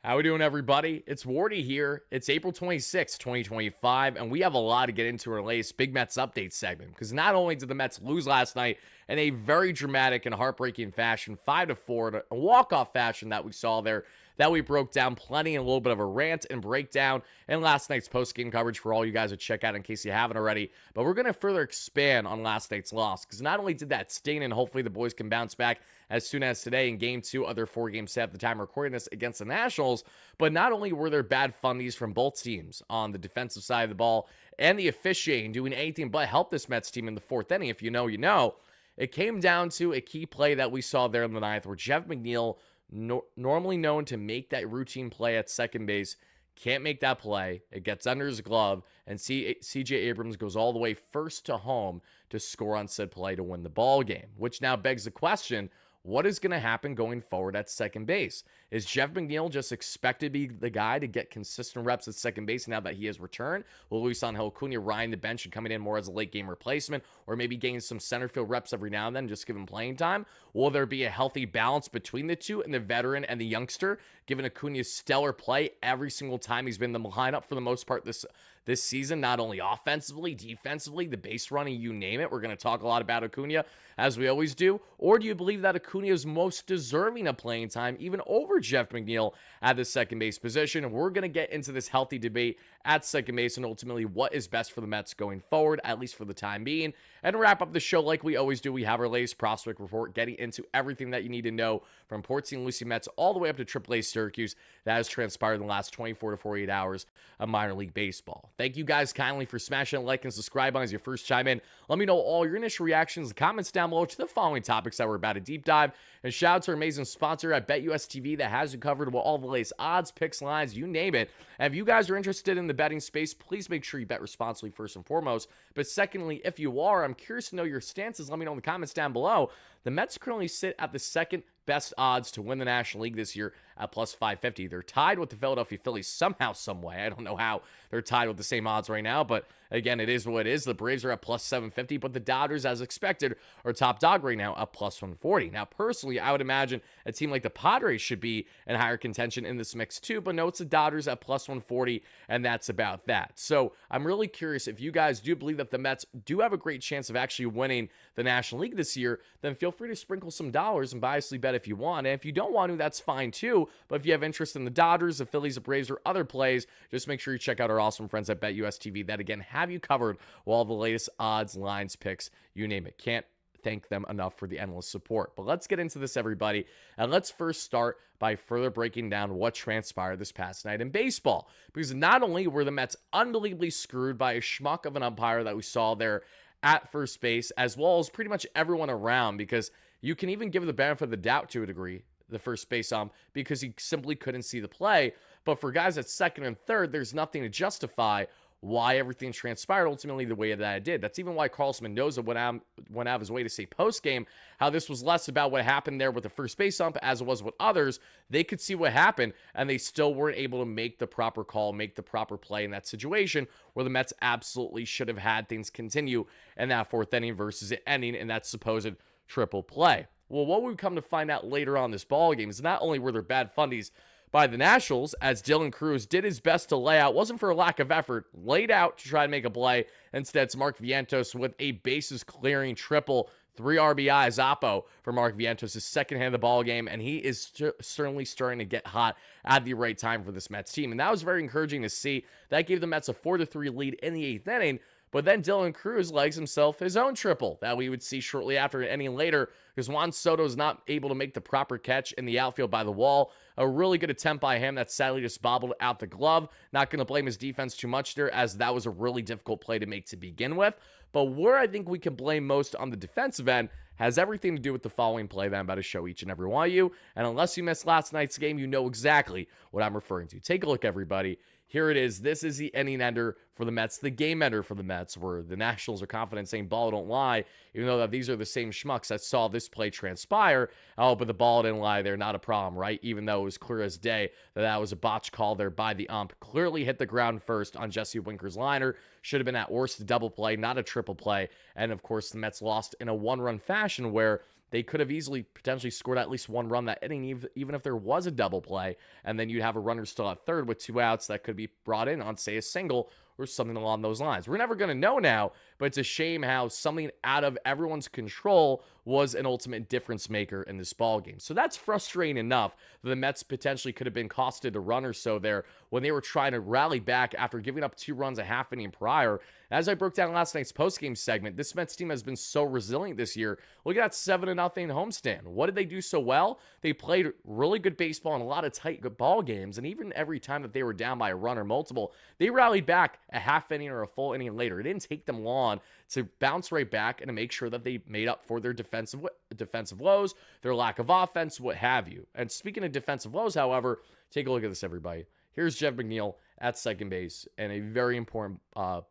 How we doing, everybody? It's Wardy here. It's April 26th, 2025, and we have a lot to get into our latest Big Mets update segment, because not only did the Mets lose last night in a very dramatic and heartbreaking fashion, 5-4, a walk-off fashion that we saw there, that we broke down plenty and a little bit of a rant and breakdown in last night's post-game coverage for all you guys to check out in case you haven't already. But we're going to further expand on last night's loss, because not only did that sting, and hopefully the boys can bounce back as soon as today in Game 2 of their 4-game set at the time recording this against the Nationals, but not only were there bad fundies from both teams on the defensive side of the ball and the officiating doing anything but help this Mets team in the fourth inning. If you know, you know. It came down to a key play that we saw there in the ninth where Jeff McNeil, normally known to make that routine play at second base, can't make that play. It gets under his glove, and CJ Abrams goes all the way first to home to score on said play to win the ball game, which now begs the question, what is going to happen going forward at second base? Is Jeff McNeil just expected to be the guy to get consistent reps at second base now that he has returned? Will Luis Angel Acuna ride the bench and coming in more as a late game replacement, or maybe gain some center field reps every now and then, just give him playing time? Will there be a healthy balance between the two and the veteran and the youngster, given Acuna's stellar play every single time he's been in the lineup for the most part this season, not only offensively, defensively, the base running, you name it. We're going to talk a lot about Acuna, as we always do. Or do you believe that Acuna is most deserving of playing time, even over Jeff McNeil at the second base position? We're going to get into this healthy debate at second base and ultimately what is best for the Mets going forward, at least for the time being. And wrap up the show like we always do. We have our latest prospect report, getting into everything that you need to know from Port St. Lucie Mets all the way up to AAA Syracuse that has transpired in the last 24 to 48 hours of minor league baseball. Thank you guys kindly for smashing that like and subscribe on as you first chime in. Let me know all your initial reactions and comments down below to the following topics that we're about to deep dive. And shout out to our amazing sponsor at BetUS TV that has you covered with all the latest odds, picks, lines, you name it. And if you guys are interested in the betting space, please make sure you bet responsibly first and foremost. But secondly, if you are, I'm curious to know your stances. Let me know in the comments down below. The Mets currently sit at the second best odds to win the National League this year at plus 550. They're tied with the Philadelphia Phillies somehow, some way. I don't know how they're tied with the same odds right now, but again, it is what it is. The Braves are at plus 750, but the Dodgers, as expected, are top dog right now at plus 140. Now, personally, I would imagine a team like the Padres should be in higher contention in this mix too, but no, it's the Dodgers at plus 140, and that's about that. So I'm really curious if you guys do believe that the Mets do have a great chance of actually winning the National League this year, then feel free to sprinkle some dollars and biasly bet if you want. And if you don't want to, that's fine too. But if you have interest in the Dodgers, the Phillies, the Braves, or other plays, just make sure you check out our awesome friends at BetUS TV that, again, have you covered with all the latest odds, lines, picks, you name it. Can't thank them enough for the endless support. But let's get into this, everybody. And let's first start by further breaking down what transpired this past night in baseball. Because not only were the Mets unbelievably screwed by a schmuck of an umpire that we saw there at first base, as well as pretty much everyone around, because you can even give the benefit of the doubt to a degree, the first base because he simply couldn't see the play. But for guys at second and third, there's nothing to justify why everything transpired ultimately the way that it did. That's even why Carlos Mendoza went out of his way to say post-game how this was less about what happened there with the first base ump as it was with others. They could see what happened, and they still weren't able to make the proper call, make the proper play in that situation where the Mets absolutely should have had things continue in that fourth inning versus it ending in that supposed triple play. Well, what we come to find out later on this ball game is not only were there bad fundies by the Nationals, as Dylan Cruz did his best to lay out, wasn't for a lack of effort, laid out to try and make a play. Instead, it's Mark Vientos with a bases-clearing triple, 3 RBIs, Oppo for Mark Vientos, his second hand of the ball game, and he is certainly starting to get hot at the right time for this Mets team. And that was very encouraging to see. That gave the Mets a 4-3 lead in the 8th inning. But then Dylan Cruz legs himself his own triple that we would see shortly after an inning later, because Juan Soto is not able to make the proper catch in the outfield by the wall. A really good attempt by him that sadly just bobbled out the glove. Not going to blame his defense too much there, as that was a really difficult play to make to begin with. But where I think we can blame most on the defensive end has everything to do with the following play that I'm about to show each and every one of you. And unless you missed last night's game, you know exactly what I'm referring to. Take a look, everybody. Here it is. This is the inning ender for the Mets, the game ender for the Mets, where the Nationals are confident saying ball don't lie, even though that these are the same schmucks that saw this play transpire. Oh, but the ball didn't lie there. Not a problem, right? Even though it was clear as day that that was a botch call there by the ump. Clearly hit the ground first on Jesse Winker's liner. Should have been at worst a double play, not a triple play. And of course, the Mets lost in a one-run fashion where they could have easily potentially scored at least one run that inning, even if there was a double play, and then you'd have a runner still at third with 2 outs that could be brought in on, say, a single or something along those lines. We're never going to know now, but it's a shame how something out of everyone's control was an ultimate difference maker in this ball game. So that's frustrating enough that the Mets potentially could have been costed a run or so there when they were trying to rally back after giving up 2 runs a half inning prior. As I broke down last night's postgame segment, this Mets team has been so resilient this year. Look at that 7-0 homestand. What did they do so well? They played really good baseball in a lot of tight ball games, and even every time that they were down by a run or multiple, they rallied back a half inning or a full inning later. It didn't take them long to bounce right back and to make sure that they made up for their defensive woes, their lack of offense, what have you. And speaking of defensive woes, however, take a look at this, everybody. Here's Jeff McNeil at second base, and a very important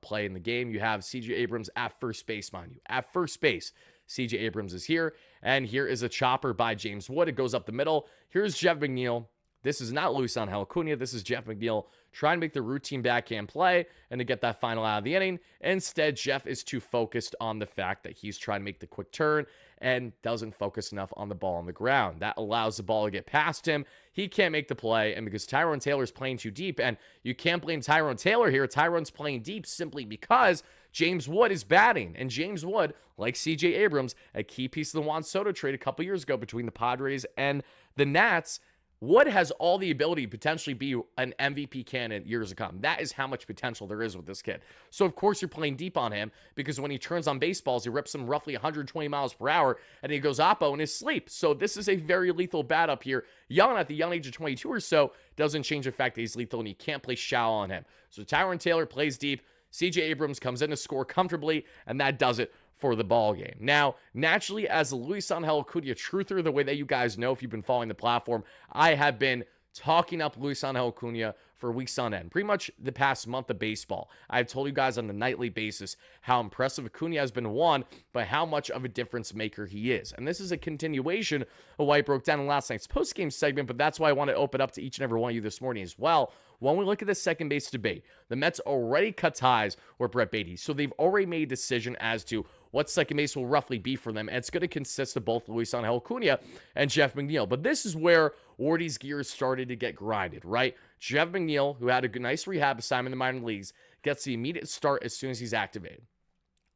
play in the game. You have C.J. Abrams at first base, mind you. At first base, C.J. Abrams is here, and here is a chopper by James Wood. It goes up the middle. Here's Jeff McNeil. This is not Luisangel Acuna. This is Jeff McNeil trying to make the routine backhand play and to get that final out of the inning. Instead, Jeff is too focused on the fact that he's trying to make the quick turn and doesn't focus enough on the ball on the ground. That allows the ball to get past him. He can't make the play, and because Tyrone Taylor's playing too deep, and you can't blame Tyrone Taylor here. Tyrone's playing deep simply because James Wood is batting, and James Wood, like C.J. Abrams, a key piece of the Juan Soto trade a couple years ago between the Padres and the Nats, Wood has all the ability to potentially be an MVP candidate years to come. That is how much potential there is with this kid. So, of course, you're playing deep on him because when he turns on baseballs, he rips them roughly 120 miles per hour, and he goes oppo in his sleep. So this is a very lethal bat up here. Young at the young age of 22 or so doesn't change the fact that he's lethal, and you can't play shallow on him. So Tyrone Taylor plays deep. C.J. Abrams comes in to score comfortably, and that does it for the ball game. Now, naturally, as a Luisangel Acuna truther, the way that you guys know if you've been following the platform, I have been talking up Luisangel Acuna for weeks on end, pretty much the past month of baseball. I've told you guys on the nightly basis how impressive Acuna has been, one, but how much of a difference maker he is. And this is a continuation of what I broke down in last night's postgame segment, but that's why I want to open up to each and every one of you this morning as well. When we look at the second base debate, the Mets already cut ties with Brett Baty, so they've already made a decision as to what second base will roughly be for them, and it's going to consist of both Luisangel Acuna and Jeff McNeil. But this is where Wardy's gears started to get grinded, right? Jeff McNeil, who had a nice rehab assignment in the minor leagues, gets the immediate start as soon as he's activated.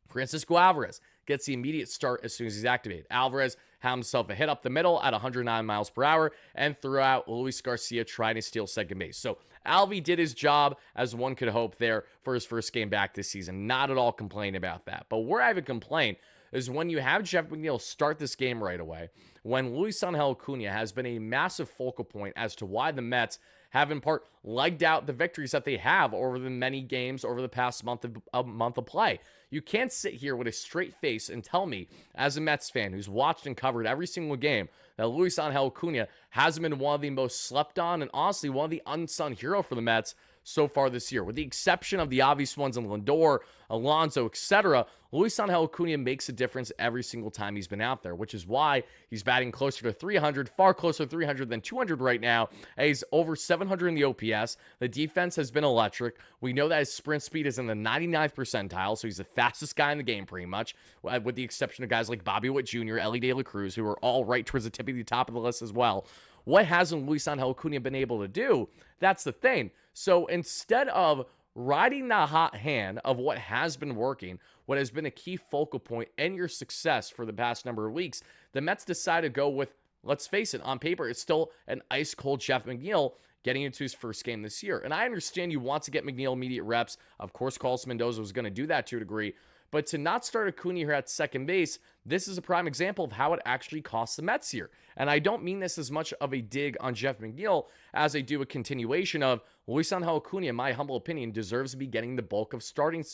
Francisco Alvarez gets the immediate start as soon as he's activated. Alvarez had himself a hit up the middle at 109 miles per hour and threw out Luis Garcia trying to steal second base. So Alvy did his job, as one could hope, there for his first game back this season. Not at all complaining about that. But where I have a complaint is when you have Jeff McNeil start this game right away, when Luisangel Acuna has been a massive focal point as to why the Mets have in part legged out the victories that they have over the many games over the past month of play. You can't sit here with a straight face and tell me, as a Mets fan who's watched and covered every single game, that Luisangel Acuna hasn't been one of the most slept on and honestly one of the unsung hero for the Mets so far this year. With the exception of the obvious ones in Lindor, Alonso, etc., Luisangel Acuna makes a difference every single time he's been out there, which is why he's batting closer to 300, far closer to 300 than 200 right now. He's over 700 in the OPS. The defense has been electric. We know that his sprint speed is in the 99th percentile, so he's the fastest guy in the game pretty much, with the exception of guys like Bobby Witt Jr., Ellie De La Cruz, who are all right towards the top of the list as well. What hasn't Luisangel Acuna been able to do? That's the thing. So instead of riding the hot hand of what has been working, what has been a key focal point in your success for the past number of weeks, the Mets decided to go with, let's face it, on paper, it's still an ice-cold Jeff McNeil getting into his first game this year. And I understand you want to get McNeil immediate reps. Of course, Carlos Mendoza was going to do that to a degree. But to not start Acuna here at second base, this is a prime example of how it actually costs the Mets here. And I don't mean this as much of a dig on Jeff McNeil as I do a continuation of Luisangel Acuna, in my humble opinion, deserves to be getting the bulk of starting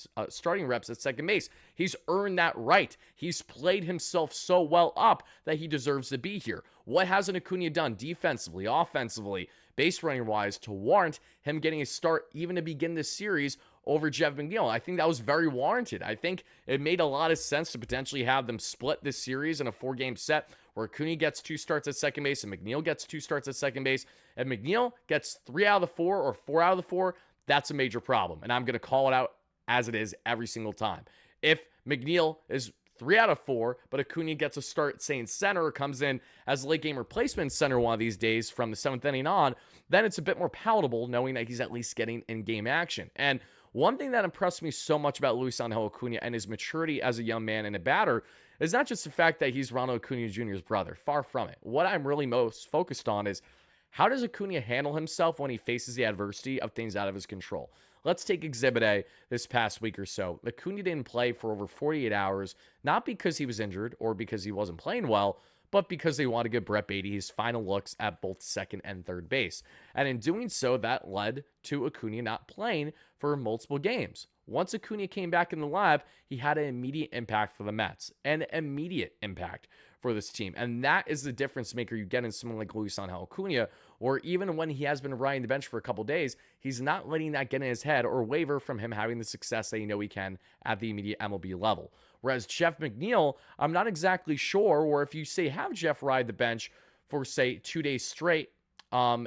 reps at second base. He's earned that right. He's played himself so well up that he deserves to be here. What hasn't Acuna done defensively, offensively, base running wise to warrant him getting a start even to begin this series over Jeff McNeil? I think that was very warranted. I think it made a lot of sense to potentially have them split this series in a 4-game set where Acuna gets 2 starts at second base and McNeil gets 2 starts at second base. If McNeil gets 3 out of the 4 or 4 out of the 4, that's a major problem. And I'm going to call it out as it is every single time. If McNeil is 3 out of 4, but Acuna gets a start saying center, comes in as a late game replacement center one of these days from the 7th inning on, then it's a bit more palatable knowing that he's at least getting in-game action. And one thing that impressed me so much about Luis Angel Acuna and his maturity as a young man and a batter is not just the fact that he's Ronald Acuna Jr.'s brother. Far from it. What I'm really most focused on is how does Acuna handle himself when he faces the adversity of things out of his control? Let's take Exhibit A this past week or so. Acuna didn't play for over 48 hours, not because he was injured or because he wasn't playing well, but because they wanted to give Brett Baty his final looks at both second and third base. And in doing so, that led to Acuna not playing for multiple games. Once Acuna came back in the lab, he had an immediate impact for the Mets, an immediate impact for this team. And that is the difference maker you get in someone like Luis Angel Acuna, or even when he has been riding the bench for a couple days, he's not letting that get in his head or waver from him having the success that he can at the immediate MLB level. Whereas Jeff McNeil, I'm not exactly sure, or if you say have Jeff ride the bench for, say, 2 days straight,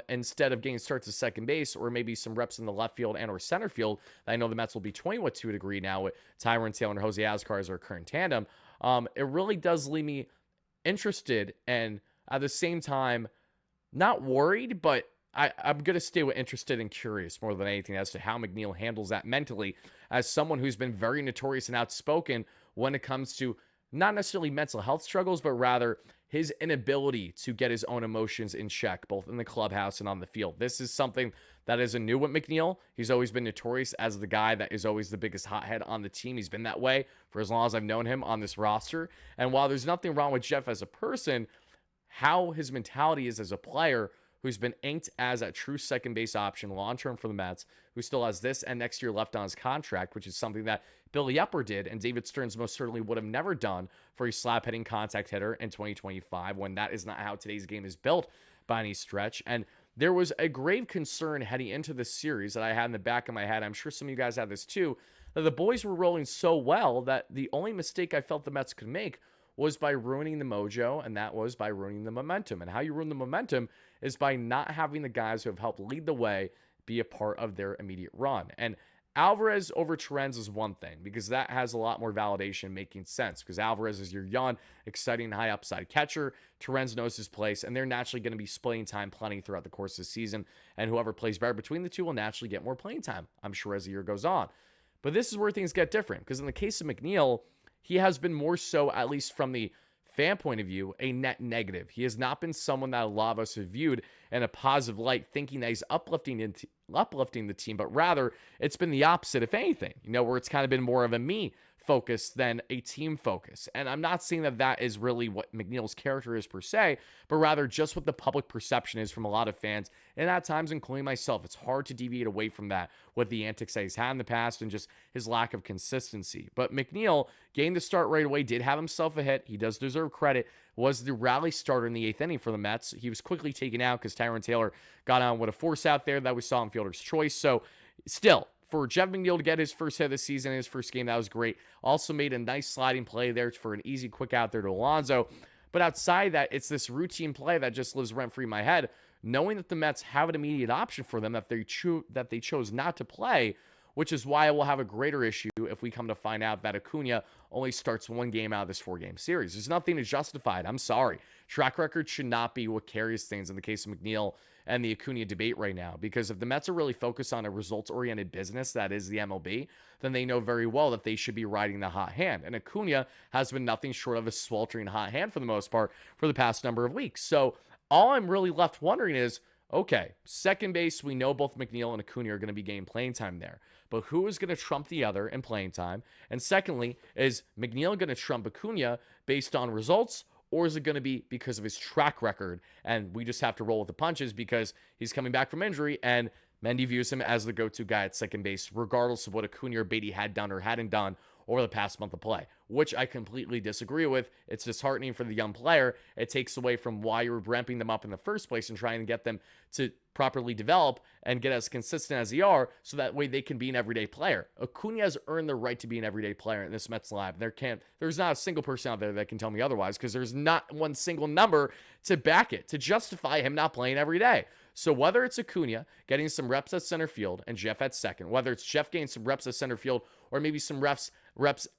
instead of getting starts at second base or maybe some reps in the left field and or center field, I know the Mets will be toying with to a degree now with Tyrone Taylor and Jose Azcar as our current tandem. It really does leave me interested and at the same time not worried, but I'm going to stay with interested and curious more than anything as to how McNeil handles that mentally as someone who's been very notorious and outspoken when it comes to not necessarily mental health struggles, but rather his inability to get his own emotions in check, both in the clubhouse and on the field. This is something that isn't new with McNeil. He's always been notorious as the guy that is always the biggest hothead on the team. He's been that way for as long as I've known him on this roster. And while there's nothing wrong with Jeff as a person, how his mentality is as a player who's been inked as a true second base option long-term for the Mets, who still has this and next year left on his contract, which is something that Billy Epper did and David Stearns most certainly would have never done for a slap-hitting contact hitter in 2025 when that is not how today's game is built by any stretch. And there was a grave concern heading into this series that I had in the back of my head. I'm sure some of you guys had this too, that the boys were rolling so well that the only mistake I felt the Mets could make was by ruining the mojo, and that was by ruining the momentum. And how you ruin the momentum is by not having the guys who have helped lead the way be a part of their immediate run. And Alvarez over Torrens is one thing, because that has a lot more validation making sense, because Alvarez is your young, exciting, high upside catcher. Torrens knows his place, and they're naturally going to be splitting time plenty throughout the course of the season, and whoever plays better between the two will naturally get more playing time, I'm sure, as the year goes on. But this is where things get different, because in the case of McNeil, he has been more so, at least from the fan point of view, a net negative. He has not been someone that a lot of us have viewed in a positive light, thinking that he's uplifting the team, but rather it's been the opposite, if anything, where it's kind of been more of a me focus than a team focus. And I'm not saying that that is really what McNeil's character is per se, but rather just what the public perception is from a lot of fans, and at times including myself. It's hard to deviate away from that with the antics that he's had in the past and just his lack of consistency. But McNeil, getting the start right away, did have himself a hit. He does deserve credit. Was the Raley starter in the 8th inning for the Mets. He was quickly taken out because Tyrone Taylor got on with a force out there that we saw in fielder's choice. So still, for Jeff McNeil to get his first hit of the season in his first game, that was great. Also made a nice sliding play there for an easy quick out there to Alonso. But outside that, it's this routine play that just lives rent-free in my head, knowing that the Mets have an immediate option for them that they chose not to play, which is why I will have a greater issue if we come to find out that Acuna only starts one game out of this 4-game series. There's nothing to justify it. I'm sorry. Track record should not be what carries things in the case of McNeil and the Acuna debate right now, because if the Mets are really focused on a results-oriented business that is the MLB, then they know very well that they should be riding the hot hand. And Acuna has been nothing short of a sweltering hot hand for the most part for the past number of weeks. So all I'm really left wondering is, okay, second base, we know both McNeil and Acuna are going to be getting playing time there, but who is going to trump the other in playing time? And secondly, is McNeil going to trump Acuna based on results, or is it going to be because of his track record? And we just have to roll with the punches because he's coming back from injury, and Mendy views him as the go-to guy at second base, regardless of what Acuna or Baty had done or hadn't done over the past month of play, which I completely disagree with. It's disheartening for the young player. It takes away from why you're ramping them up in the first place and trying to get them to properly develop and get as consistent as they are, so that way they can be an everyday player. Acuna has earned the right to be an everyday player in this Mets lineup. There's not a single person out there that can tell me otherwise, because there's not one single number to back it, to justify him not playing every day. So whether it's Acuna getting some reps at center field and Jeff at second, whether it's Jeff getting some reps at center field or maybe some reps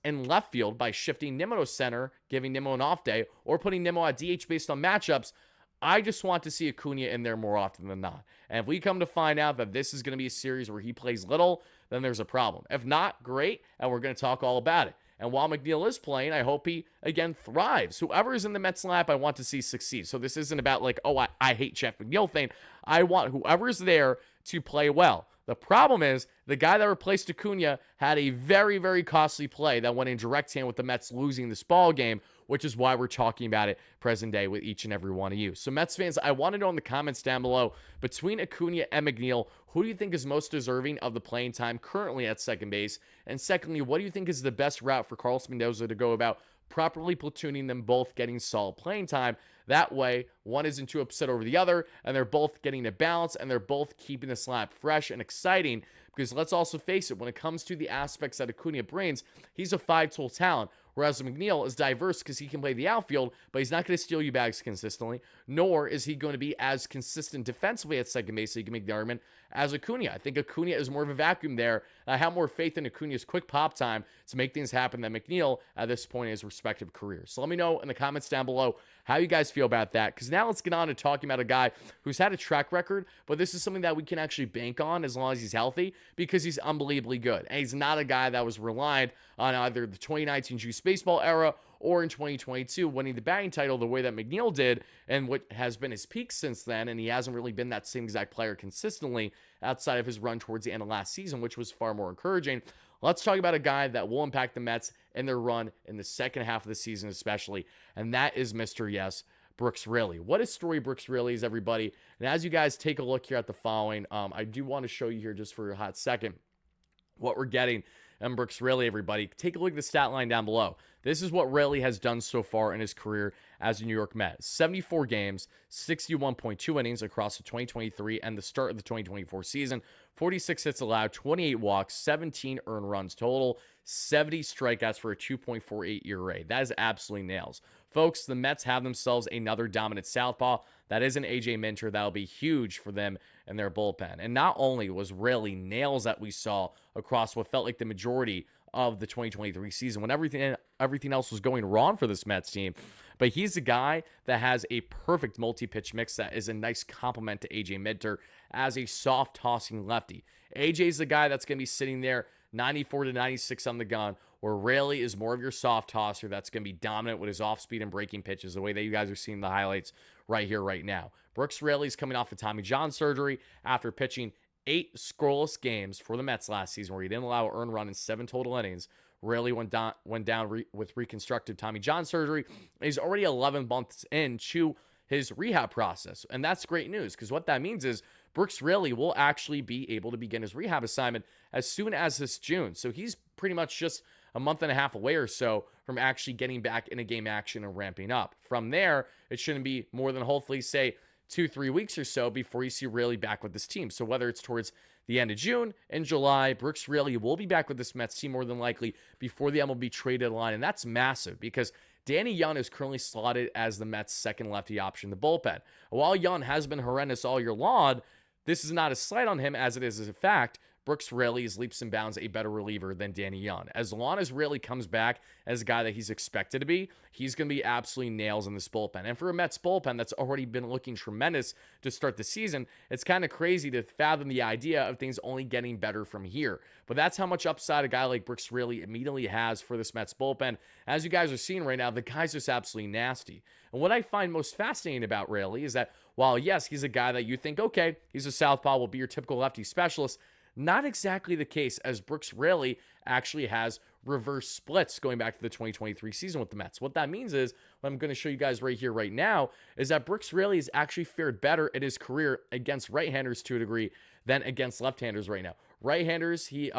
in left field by shifting Nimmo to center, giving Nimmo an off day, or putting Nimmo at DH based on matchups, I just want to see Acuna in there more often than not. And if we come to find out that this is going to be a series where he plays little, then there's a problem. If not, great, and we're going to talk all about it. And while McNeil is playing, I hope he, again, thrives. Whoever is in the Mets lineup, I want to see succeed. So this isn't about like, oh, I hate Jeff McNeil thing. I want whoever's there to play well. The problem is the guy that replaced Acuna had a very, very costly play that went in direct hand with the Mets losing this ball game, which is why we're talking about it present day with each and every one of you. So Mets fans, I want to know in the comments down below, between Acuna and McNeil, who do you think is most deserving of the playing time currently at second base? And secondly, what do you think is the best route for Carlos Mendoza to go about properly platooning them both getting solid playing time? That way, one isn't too upset over the other, and they're both getting a balance, and they're both keeping the slab fresh and exciting. Because let's also face it, when it comes to the aspects that Acuna brings, he's a five-tool talent, whereas McNeil is diverse because he can play the outfield, but he's not going to steal you bags consistently, nor is he going to be as consistent defensively at second base, so you can make the argument, as Acuna. I think Acuna is more of a vacuum there. I have more faith in Acuna's quick pop time to make things happen than McNeil at this point in his respective careers. So let me know in the comments down below how you guys feel about that, because now let's get on to talking about a guy who's had a track record, but this is something that we can actually bank on as long as he's healthy, because he's unbelievably good. And he's not a guy that was reliant on either the 2019 Juice Baseball era or in 2022 winning the batting title the way that McNeil did, and what has been his peak since then, and he hasn't really been that same exact player consistently outside of his run towards the end of last season, which was far more encouraging. Let's talk about a guy that will impact the Mets in their run in the second half of the season especially, and that is Mr. Yes, Brooks Raley. What a story Brooks Raley is, everybody. And as you guys take a look here at the following, I do want to show you here just for a hot second what we're getting in Brooks Raley, everybody. Take a look at the stat line down below. This is what Raley has done so far in his career as a New York Met. 74 games, 61.2 innings across the 2023 and the start of the 2024 season. 46 hits allowed, 28 walks, 17 earned runs total, 70 strikeouts for a 2.48 ERA. That is absolutely nails. Folks, the Mets have themselves another dominant southpaw. That is an A.J. Minter. That'll be huge for them in their bullpen. And not only was Raley nails that we saw across what felt like the majority of the 2023 season when everything else was going wrong for this Mets team, but he's a guy that has a perfect multi-pitch mix that is a nice complement to A.J. Minter as a soft-tossing lefty. A.J.'s the guy that's going to be sitting there 94 to 96 on the gun, where Raley is more of your soft tosser that's going to be dominant with his off-speed and breaking pitches, the way that you guys are seeing the highlights right here, right now. Brooks Raley's coming off of Tommy John surgery after pitching 8 scoreless games for the Mets last season, where he didn't allow an earned run in 7 total innings. Raley went down with reconstructive Tommy John surgery. He's already 11 months into his rehab process, and that's great news, because what that means is Brooks Raley will actually be able to begin his rehab assignment as soon as this June. So he's pretty much just a month and a half away or so from actually getting back in a game action and ramping up. From there, it shouldn't be more than hopefully, say, 2-3 weeks or so before you see Raley back with this team. So whether it's towards the end of June and July, Brooks Raley will be back with this Mets team more than likely before the MLB trade deadline. And that's massive, because Danny Young is currently slotted as the Mets' second lefty option in the bullpen. While Young has been horrendous all year long, this is not a slight on him, as it is as a fact. Brooks Raley is leaps and bounds a better reliever than Danny Young. As long as Raley comes back as a guy that he's expected to be, he's going to be absolutely nails in this bullpen. And for a Mets bullpen that's already been looking tremendous to start the season, it's kind of crazy to fathom the idea of things only getting better from here. But that's how much upside a guy like Brooks Raley immediately has for this Mets bullpen. As you guys are seeing right now, the guy's just absolutely nasty. And what I find most fascinating about Raley is that while, yes, he's a guy that you think, okay, he's a southpaw, will be your typical lefty specialist, not exactly the case, as Brooks Raley actually has reverse splits going back to the 2023 season with the Mets. What that means is, what I'm going to show you guys right here, right now, is that Brooks Raley has actually fared better in his career against right-handers to a degree than against left-handers right now. Right-handers, he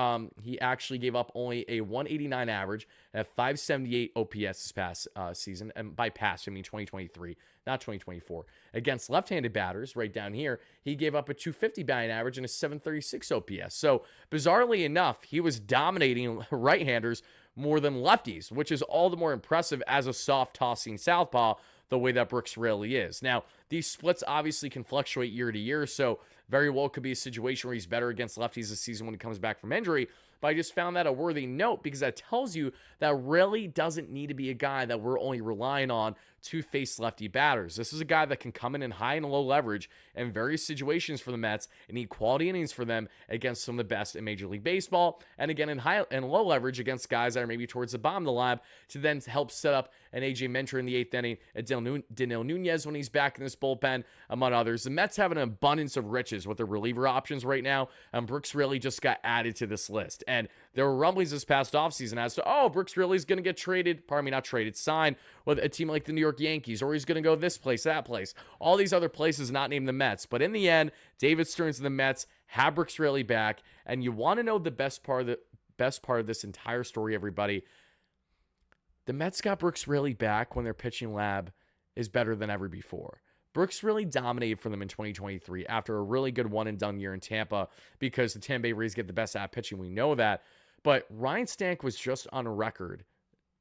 actually gave up only a 189 average at 578 OPS this past season, and by past I mean 2023, not 2024. Against left-handed batters, right down here, he gave up a 250 batting average and a 736 OPS. So bizarrely enough, he was dominating right-handers more than lefties, which is all the more impressive as a soft-tossing southpaw, the way that Brooks Raley is. Now, these splits obviously can fluctuate year to year, so very well could be a situation where he's better against lefties this season when he comes back from injury. But I just found that a worthy note because that tells you that Raley doesn't need to be a guy that we're only relying on to face lefty batters. This is a guy that can come in high and low leverage in various situations for the Mets and need quality innings for them against some of the best in Major League Baseball. And again, in high and low leverage against guys that are maybe towards the bottom of the lab to then help set up an A.J. Minter in the 8th inning, and Danilo Nunez when he's back in this bullpen, among others. The Mets have an abundance of riches with their reliever options right now, and Brooks Raley just got added to this list. And there were rumblings this past offseason as to, Brooks Raley's going to get signed with a team like the New York Yankees, or he's going to go this place, that place, all these other places not named the Mets. But in the end, David Stearns and the Mets have Brooks Raley back, and you want to know the best part of this entire story, everybody. The Mets got Brooks Raley back when their pitching lab is better than ever before. Brooks really dominated for them in 2023 after a really good one-and-done year in Tampa because the Tampa Bay Rays get the best at pitching. We know that. But Ryan Stank was just on a record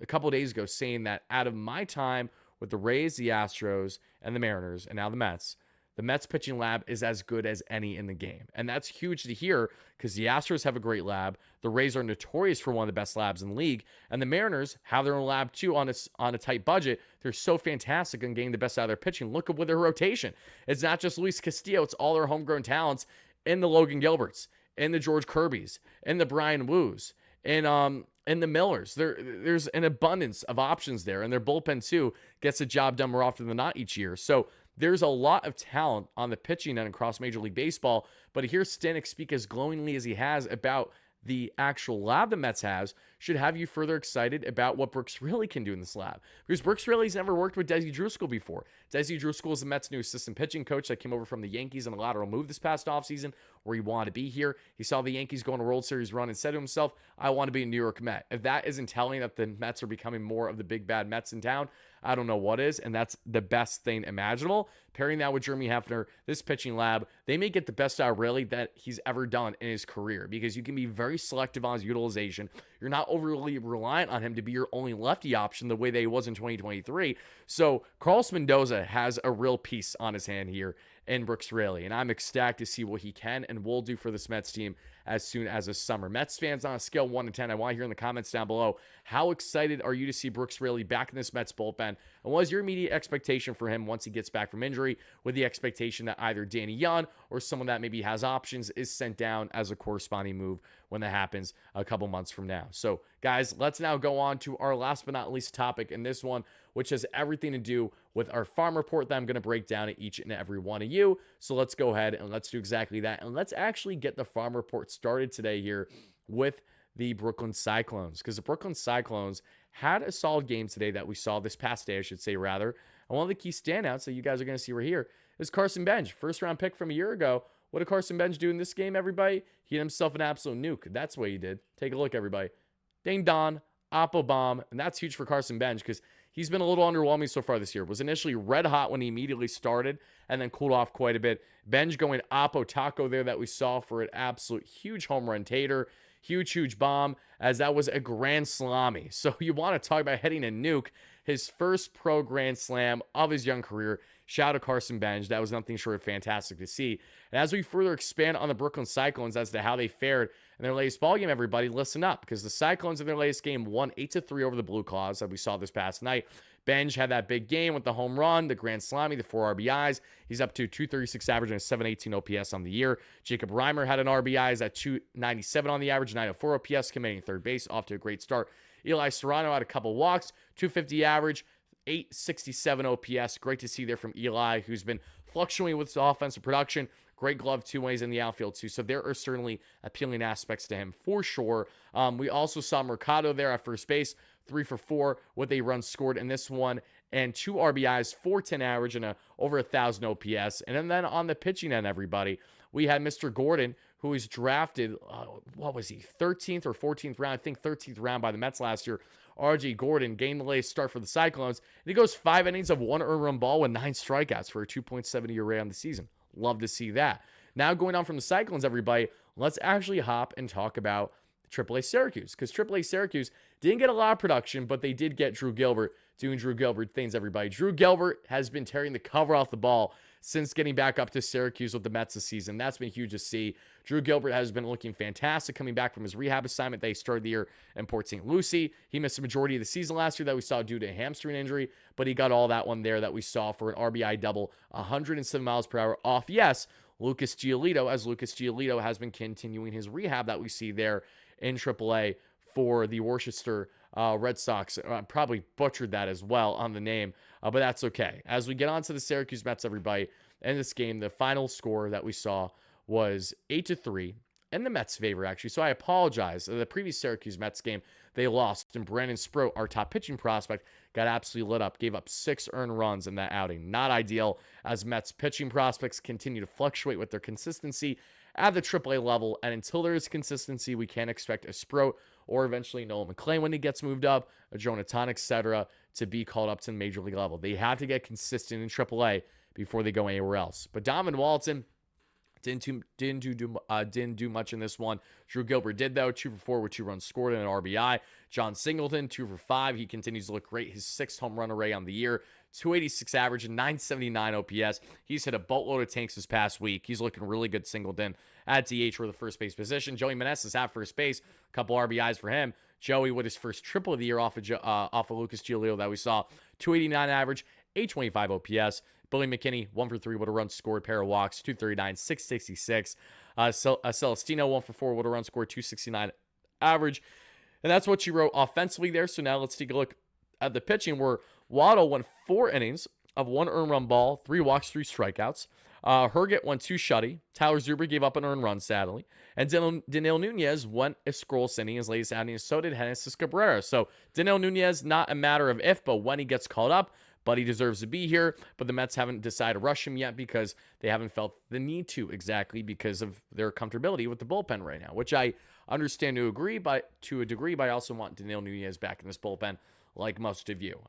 a couple of days ago saying that out of my time with the Rays, the Astros, and the Mariners, and now the Mets pitching lab is as good as any in the game. And that's huge to hear because the Astros have a great lab. The Rays are notorious for one of the best labs in the league. And the Mariners have their own lab too on a tight budget. They're so fantastic in getting the best out of their pitching. Look at with their rotation. It's not just Luis Castillo. It's all their homegrown talents in the Logan Gilberts, in the George Kirbys, in the Brian Woos, in the Millers. There's an abundance of options there. And their bullpen too gets the job done more often than not each year. So there's a lot of talent on the pitching end across Major League Baseball, but to hear Stanek speak as glowingly as he has about the actual lab the Mets has should have you further excited about what Brooks Raley can do in this lab. Because Brooks Raley's never worked with Desi Driscoll before. Desi Driscoll is the Mets' new assistant pitching coach that came over from the Yankees on a lateral move this past offseason where he wanted to be here. He saw the Yankees go on a World Series run and said to himself, I want to be a New York Met. If that isn't telling that the Mets are becoming more of the big bad Mets in town, I don't know what is, and that's the best thing imaginable. Pairing that with Jeremy Hefner, this pitching lab, they may get the best out of Raley that he's ever done in his career because you can be very selective on his utilization. You're not overly reliant on him to be your only lefty option the way that he was in 2023. So Carlos Mendoza has a real piece on his hand here in Brooks Raley, and I'm ecstatic to see what he can and will do for this Mets team as soon as this summer. Mets fans, on a scale of 1 to 10, I want to hear in the comments down below, how excited are you to see Brooks Raley back in this Mets bullpen? And what is your immediate expectation for him once he gets back from injury, with the expectation that either Danny Young or someone that maybe has options is sent down as a corresponding move when that happens a couple months from now? So, guys, let's now go on to our last but not least topic in this one, which has everything to do with our farm report that I'm going to break down to each and every one of you. So let's go ahead and let's do exactly that. And let's actually get the farm report started today here with the Brooklyn Cyclones, because the Brooklyn Cyclones had a solid game today that we saw this past day, I should say, rather. And one of the key standouts that you guys are going to see right here is Carson Bench, first round pick from a year ago. What did Carson Bench do in this game, everybody? He hit himself an absolute nuke. That's what he did. Take a look, everybody. Ding Don, Oppo Bomb, and that's huge for Carson Bench because he's been a little underwhelming so far this year. Was initially red hot when he immediately started and then cooled off quite a bit. Bench going Oppo Taco there that we saw for an absolute huge home run tater. Huge bomb, as that was a grand slammy. So you want to talk about hitting a nuke. His first pro grand slam of his young career. Shout out to Carson Bench. That was nothing short of fantastic to see. And as we further expand on the Brooklyn Cyclones as to how they fared in their latest ballgame, everybody, listen up, because the Cyclones in their latest game won 8-3 over the Blue Claws that we saw this past night. Bench had that big game with the home run, the grand slammy, the 4 RBIs. He's up to 236 average and a 718 OPS on the year. Jacob Reimer had an RBI. He's at 297 on the average, 904 OPS, commanding third base, off to a great start. Eli Serrano had a couple walks, 250 average, 867 OPS. Great to see there from Eli, who's been fluctuating with his offensive production. Great glove two ways in the outfield too. So there are certainly appealing aspects to him for sure. We also saw Mercado there at first base, 3 for 4 with a run scored in this one, and 2 RBIs, 410 average, and over 1,000 OPS. And then on the pitching end, everybody, we had Mr. Gordon, who was drafted, what was he, 13th or 14th round? I think 13th round by the Mets last year. RJ Gordon gained the latest start for the Cyclones, and he goes 5 innings of 1 earned run ball with 9 strikeouts for a 2.70 ERA on the season. Love to see that. Now going on from the Cyclones, everybody, let's actually hop and talk about AAA Syracuse, because AAA Syracuse didn't get a lot of production, but they did get Drew Gilbert doing Drew Gilbert things, everybody. Drew Gilbert has been tearing the cover off the ball since getting back up to Syracuse with the Mets this season. That's been huge to see. Drew Gilbert has been looking fantastic coming back from his rehab assignment. They started the year in Port St. Lucie. He missed the majority of the season last year that we saw due to a hamstring injury, but he got all that one there that we saw for an RBI double, 107 miles per hour off, yes, Lucas Giolito, as Lucas Giolito has been continuing his rehab that we see there in AAA for the Worcester Red Sox. Probably butchered that as well on the name, but that's okay. As we get on to the Syracuse Mets, everybody, in this game, the final score that we saw was 8-3 in the Mets' favor, actually. So I apologize. The previous Syracuse Mets game, they lost, and Brandon Sproat, our top pitching prospect, got absolutely lit up, gave up 6 earned runs in that outing. Not ideal, as Mets pitching prospects continue to fluctuate with their consistency at the AAA level, and until there is consistency, we can't expect a Sproat or eventually Noah McNeil when he gets moved up, a Jonathan, etc., to be called up to the major league level. They have to get consistent in AAA before they go anywhere else. But Donovan Walton didn't do much in this one. Drew Gilbert did, though, 2 for 4 with 2 runs scored and an RBI. John Singleton, 2 for 5. He continues to look great. His 6th home run array on the year. 286 average and 979 OPS. He's hit a boatload of tanks this past week. He's looking really good, Singleton at DH for the first base position. Joey Meneses at first base. A couple RBIs for him. Joey with his first triple of the year off of Lucas Giolito that we saw. 289 average, 825 OPS. Billy McKinney, 1 for 3 with a run scored, pair of walks, 239, 666. Celestino, 1 for 4 with a run scored, 269 average. And that's what you wrote offensively there. So now let's take a look at the pitching, where Waddle went 4 innings of 1 earned run ball, 3 walks, 3 strikeouts. Herget went 2 shutty. Tyler Zuber gave up an earned run, sadly. And Danilo Nunez went a scroll inning his latest outing, and so did Genesis Cabrera. So Danilo Nunez, not a matter of if, but when he gets called up. But he deserves to be here. But the Mets haven't decided to rush him yet because they haven't felt the need to, exactly because of their comfortability with the bullpen right now, which I understand to a degree, but I also want Danilo Nunez back in this bullpen, like most of you.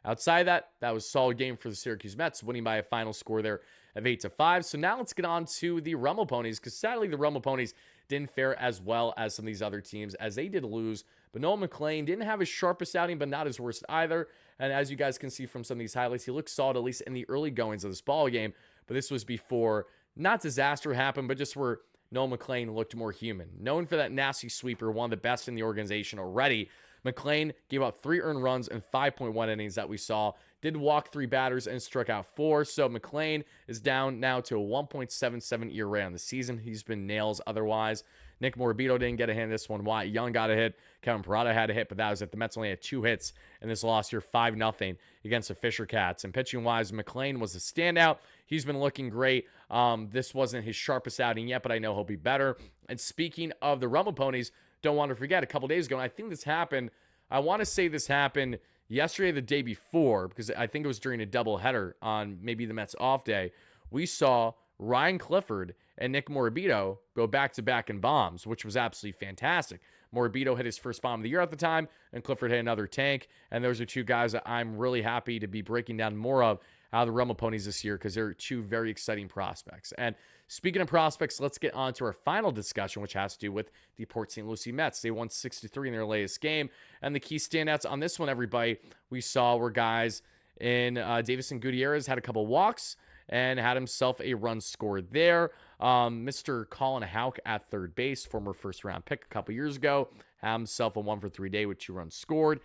Outside of that was a solid game for the Syracuse Mets, winning by a final score there of 8-5. So now let's get on to the Rummel Ponies, because sadly the Rummel Ponies didn't fare as well as some of these other teams, as they did lose. But Noah McLean didn't have his sharpest outing, but not his worst either. And as you guys can see from some of these highlights, he looked solid, at least in the early goings of this ball game. But this was before, not disaster happened, but just where Noah McLean looked more human. Known for that nasty sweeper, one of the best in the organization already, McLean gave up 3 earned runs in 5.1 innings that we saw. Did walk 3 batters and struck out 4. So McLean is down now to a 1.77 ERA on the season. He's been nails otherwise. Nick Morabito didn't get a hit in this one. Wyatt Young got a hit. Kevin Parada had a hit, but that was it. The Mets only had 2 hits in this loss here, 5-0 against the Fisher Cats. And pitching-wise, McLean was a standout. He's been looking great. This wasn't his sharpest outing yet, but I know he'll be better. And speaking of the Rummel Ponies, don't want to forget, a couple days ago, and I think this happened, I want to say this happened yesterday or the day before, because I think it was during a doubleheader on maybe the Mets off day, we saw Ryan Clifford and Nick Morabito go back-to-back in bombs, which was absolutely fantastic. Morabito hit his first bomb of the year at the time, and Clifford hit another tank, and those are 2 guys that I'm really happy to be breaking down more of out of the Rummel Ponies this year, because they're 2 very exciting prospects. And speaking of prospects, let's get on to our final discussion, which has to do with the Port St. Lucie Mets. They won 6-3 in their latest game, and the key standouts on this one, everybody, we saw were guys in Davison Gutierrez had a couple walks and had himself a run scored there. Mr. Colin Houck at third base, former first-round pick a couple years ago, had himself a 1 for 3 day with 2 runs scored.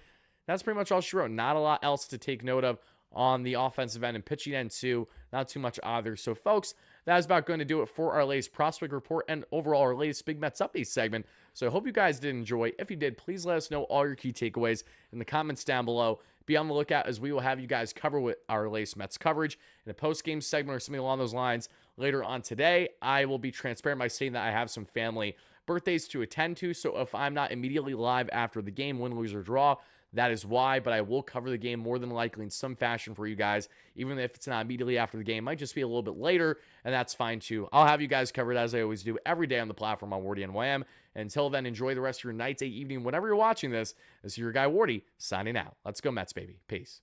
That's pretty much all she wrote. Not a lot else to take note of on the offensive end and pitching end too. Not too much either. So, folks, that is about going to do it for our latest prospect report and overall our latest Big Mets update segment. So I hope you guys did enjoy. If you did, please let us know all your key takeaways in the comments down below. Be on the lookout, as we will have you guys cover with our latest Mets coverage in a post-game segment or something along those lines later on today. I will be transparent by saying that I have some family birthdays to attend to. So if I'm not immediately live after the game, win, lose, or draw, that is why. But I will cover the game more than likely in some fashion for you guys, even if it's not immediately after the game. It might just be a little bit later, and that's fine too. I'll have you guys covered as I always do every day on the platform on WardyNYM. Until then, enjoy the rest of your night, day, evening, whenever you're watching this. This is your guy Wardy signing out. Let's go Mets, baby. Peace.